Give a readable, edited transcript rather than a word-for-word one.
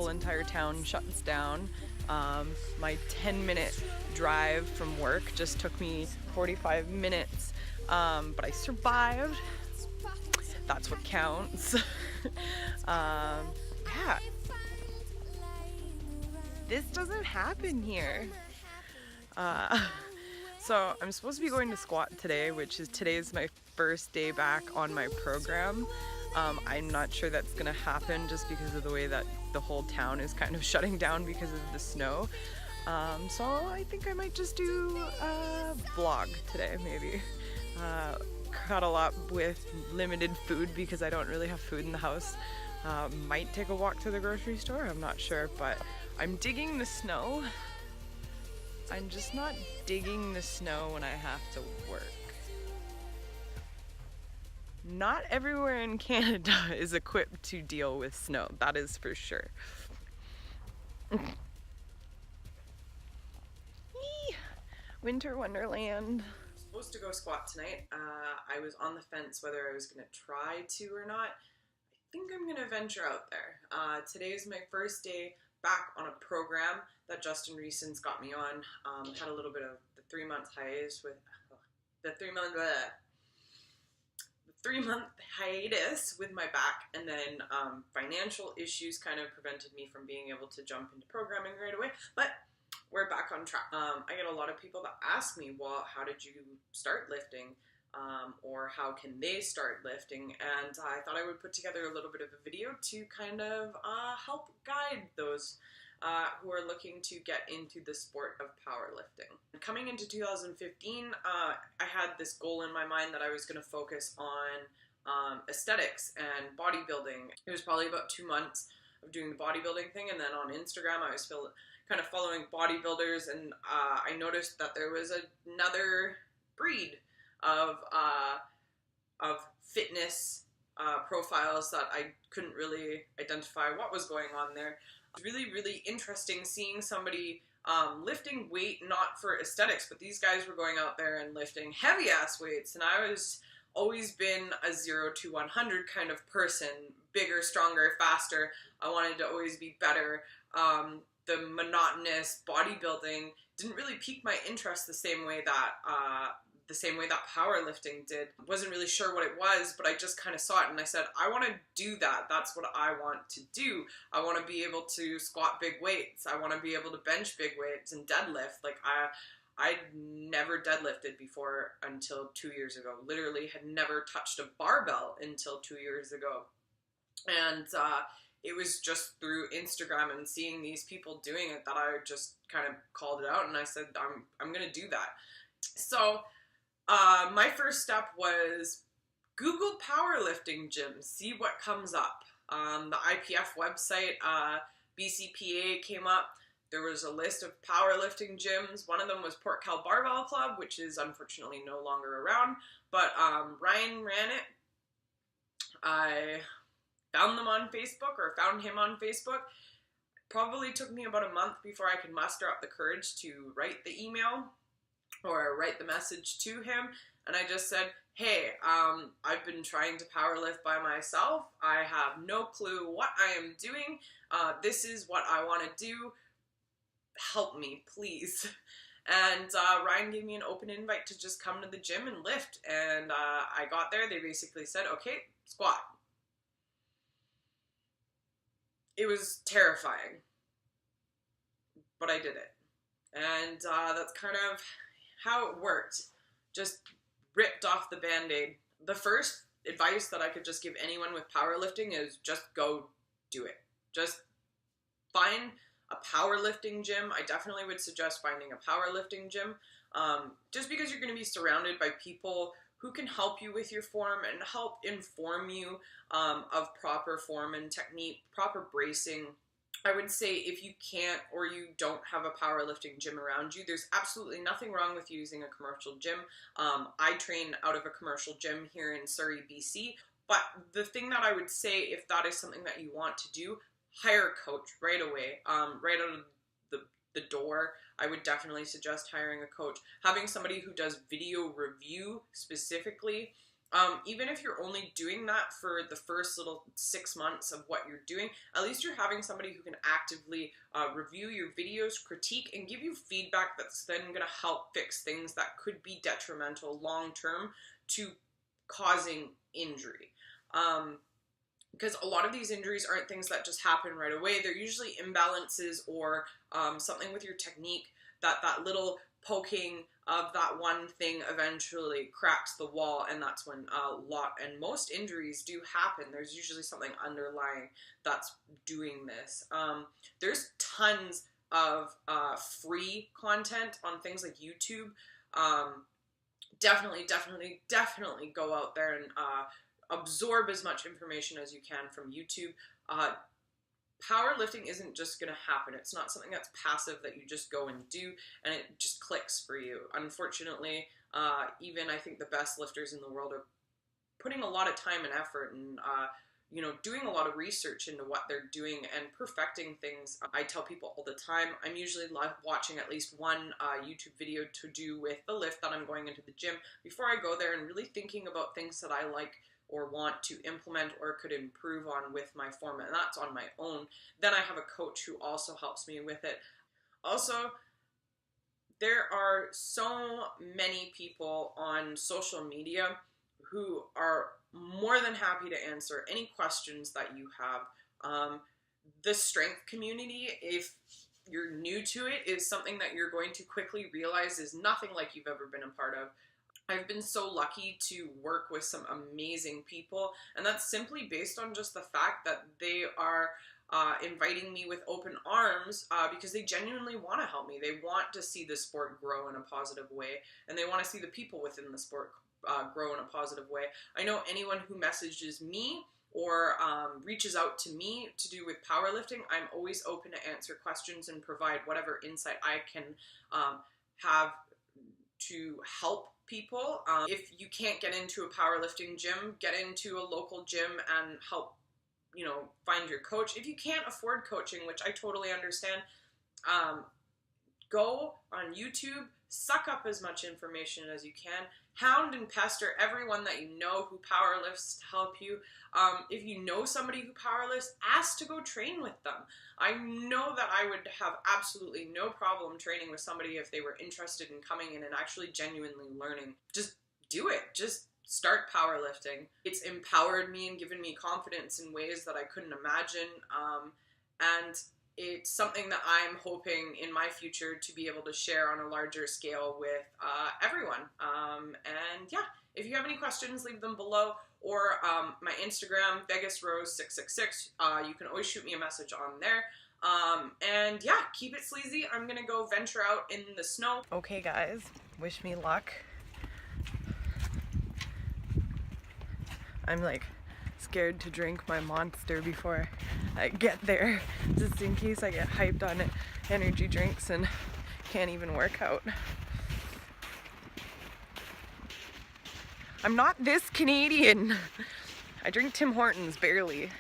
whole entire town shuts down. My 10-minute drive from work just took me 45 minutes, but I survived. That's what counts. Yeah. This doesn't happen here. So I'm supposed to be going to squat today, today's my first day back on my program. I'm not sure that's gonna happen just because of the way that the whole town is kind of shutting down because of the snow. So I think I might just do a vlog today, maybe. Cuddle up with limited food because I don't really have food in the house. Might take a walk to the grocery store, I'm not sure, but I'm digging the snow. I'm just not digging the snow when I have to work. Not everywhere in Canada is equipped to deal with snow, that is for sure. Winter Wonderland. Supposed to go squat tonight. I was on the fence whether I was going to try to or not. I think I'm going to venture out there. Today is my first day back on a program that Justin Reeson's got me on. Had a little bit of the 3-month hiatus with the 3-month hiatus with my back, and then financial issues kind of prevented me from being able to jump into programming right away, but we're back on track. I get a lot of people that ask me, well, how did you start lifting? Or how can they start lifting? And I thought I would put together a little bit of a video to kind of help guide those who are looking to get into the sport of powerlifting. Coming into 2015, I had this goal in my mind that I was going to focus on aesthetics and bodybuilding. It was probably about 2 months of doing the bodybuilding thing, and then on Instagram I was kind of following bodybuilders, and I noticed that there was another breed of fitness profiles that I couldn't really identify what was going on there. It was really, really interesting seeing somebody lifting weight not for aesthetics, but these guys were going out there and lifting heavy ass weights, and I was always been a 0 to 100 kind of person, bigger, stronger, faster. I wanted to always be better. The monotonous bodybuilding didn't really pique my interest the same way that powerlifting did. Wasn't really sure what it was, but I just kind of saw it and I said, I want to do that. That's what I want to do. I want to be able to squat big weights. I want to be able to bench big weights and deadlift. Like I'd never deadlifted before until 2 years ago. Literally had never touched a barbell until 2 years ago. And it was just through Instagram and seeing these people doing it that I just kind of called it out and I said, I'm going to do that. So my first step was Google powerlifting gyms, see what comes up. The IPF website, BCPA came up. There was a list of powerlifting gyms. One of them was Port Cal Barbell Club, which is unfortunately no longer around, but Ryan ran it. I found them on Facebook, or found him on Facebook. Probably took me about a month before I could muster up the courage to write the email or write the message to him, and I just said, hey, I've been trying to powerlift by myself. I have no clue what I am doing. This is what I want to do. Help me, please. And Ryan gave me an open invite to just come to the gym and lift, and I got there. They basically said, okay, squat. It was terrifying, but I did it. And that's kind of how it worked. Just ripped off the Band-Aid. The first advice that I could just give anyone with powerlifting is just go do it. Just find a powerlifting gym. I definitely would suggest finding a powerlifting gym, just because you're going to be surrounded by people who can help you with your form and help inform you of proper form and technique, proper bracing. I would say if you can't or you don't have a powerlifting gym around you, there's absolutely nothing wrong with using a commercial gym. I train out of a commercial gym here in Surrey, BC, but the thing that I would say, if that is something that you want to do, hire a coach right away, right out of the door. I would definitely suggest hiring a coach. Having somebody who does video review specifically Even if you're only doing that for the first little 6 months of what you're doing, at least you're having somebody who can actively review your videos, critique, and give you feedback that's then going to help fix things that could be detrimental long term to causing injury. Because a lot of these injuries aren't things that just happen right away. They're usually imbalances or something with your technique, that little poking of that one thing eventually cracks the wall, and that's when most injuries do happen. There's usually something underlying that's doing this. There's tons of free content on things like YouTube. Definitely go out there and absorb as much information as you can from YouTube. Powerlifting isn't just going to happen. It's not something that's passive that you just go and do and it just clicks for you. Unfortunately, even I think the best lifters in the world are putting a lot of time and effort and doing a lot of research into what they're doing and perfecting things. I tell people all the time, I'm usually watching at least one YouTube video to do with the lift that I'm going into the gym before I go there, and really thinking about things that I like or want to implement or could improve on with my form, and that's on my own. Then I have a coach who also helps me with it. Also, there are so many people on social media who are more than happy to answer any questions that you have. The strength community, if you're new to it, is something that you're going to quickly realize is nothing like you've ever been a part of. I've been so lucky to work with some amazing people, and that's simply based on just the fact that they are inviting me with open arms because they genuinely want to help me. They want to see the sport grow in a positive way, and they want to see the people within the sport grow in a positive way. I know anyone who messages me or reaches out to me to do with powerlifting, I'm always open to answer questions and provide whatever insight I can have to help people. If you can't get into a powerlifting gym, get into a local gym and help, find your coach. If you can't afford coaching, which I totally understand, go on YouTube, suck up as much information as you can, hound and pester everyone that you know who powerlifts to help you. If you know somebody who powerlifts, ask to go train with them. I know that I would have absolutely no problem training with somebody if they were interested in coming in and actually genuinely learning. Just do it. Just start powerlifting. It's empowered me and given me confidence in ways that I couldn't imagine. And it's something that I'm hoping in my future to be able to share on a larger scale with everyone. And yeah, if you have any questions, leave them below, or my Instagram, VegasRose666. You can always shoot me a message on there. And yeah, keep it sleazy. I'm gonna go venture out in the snow. Okay guys, wish me luck. I'm like scared to drink my Monster before I get there, just in case I get hyped on energy drinks and can't even work out. I'm not this Canadian. I drink Tim Hortons barely.